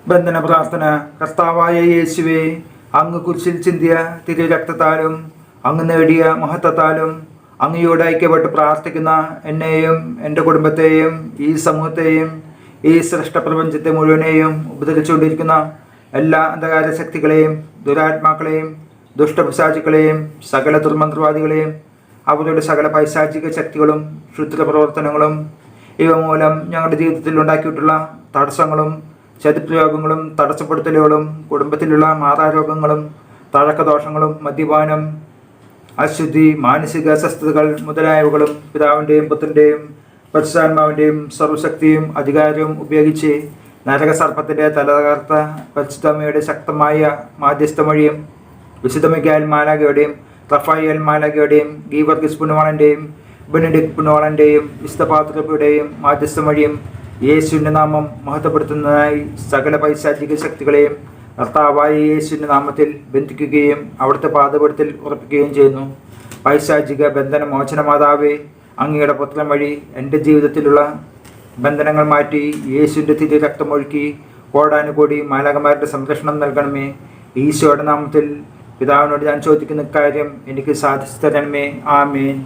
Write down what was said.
ബന്ധന പ്രാർത്ഥന. കർത്താവായ യേശുവേ, അങ്ങ് കുരിശിൽ ചിന്തിയ തിരു രക്തത്താലും അങ്ങ് നേടിയ മഹത്വത്താലും അങ്ങയോട് ഐക്യപ്പെട്ട് പ്രാർത്ഥിക്കുന്ന എന്നെയും എൻ്റെ കുടുംബത്തെയും ഈ സമൂഹത്തെയും ഈ സൃഷ്ടപ്രപഞ്ചത്തെ മുഴുവനെയും ഉപദ്രവിച്ചുകൊണ്ടിരിക്കുന്ന എല്ലാ അന്ധകാര ശക്തികളെയും ദുരാത്മാക്കളെയും ദുഷ്ടപിശാചുക്കളെയും സകല ദുർമന്ത്രവാദികളെയും അവരുടെ സകല പൈശാചിക ശക്തികളും ക്ഷുദ്രപ്രവർത്തനങ്ങളും ഇവ മൂലം ഞങ്ങളുടെ ജീവിതത്തിൽ ഉണ്ടാക്കിയിട്ടുള്ള തടസ്സങ്ങളും ചതിപ്രയോഗങ്ങളും തടസ്സപ്പെടുത്തലുകളും കുടുംബത്തിലുള്ള മാറാരോഗങ്ങളും തഴക്കദോഷങ്ങളും മദ്യപാനം അശുദ്ധി മാനസിക അസ്വസ്ഥതകൾ മുതലായവകളും പിതാവിൻ്റെയും പുത്രൻ്റെയും പരിശുദ്ധാത്മാവിൻ്റെയും സർവശക്തിയും അധികാരവും ഉപയോഗിച്ച് നരകസർപ്പത്തിൻ്റെ തലതകർത്ത പരിശുദ്ധമ്മയുടെ ശക്തമായ മാധ്യസ്ഥ വഴിയും വിശുദ്ധ മിഖായേൽ മാലാഖയുടെയും റഫായേൽ മാലാഖയുടെയും ഗീവർഗീസ് പുണ്യവാളൻ്റെയും ബെനഡിക്ട് പുണ്യവാളൻ്റെയും വിശുദ്ധ പാത്രികയുടെയും മാധ്യസ്ഥം വഴിയും യേശുവിൻ്റെ നാമം മഹത്വപ്പെടുത്തുന്നതിനായി സകല പൈശാചിക ശക്തികളെയും കർത്താവായ യേശുവിൻ്റെ നാമത്തിൽ ബന്ധിക്കുകയും അവിടുത്തെ പാദപീഠത്തിൽ ഉറപ്പിക്കുകയും ചെയ്യുന്നു. പൈശാചിക ബന്ധന മോചനമാതാവേ, അങ്ങയുടെ പുത്രൻ വഴി എൻ്റെ ജീവിതത്തിലുള്ള ബന്ധനങ്ങൾ മാറ്റി യേശുവിൻ്റെ തിരു രക്തമൊഴുക്കി കോടാനുകോടി മാലാഖമാരുടെ സംരക്ഷണം നൽകണമേ. ഈശോയുടെ നാമത്തിൽ പിതാവിനോട് ഞാൻ ചോദിക്കുന്ന കാര്യം എനിക്ക് സാധിച്ചു തരണമേ. ആമേൻ.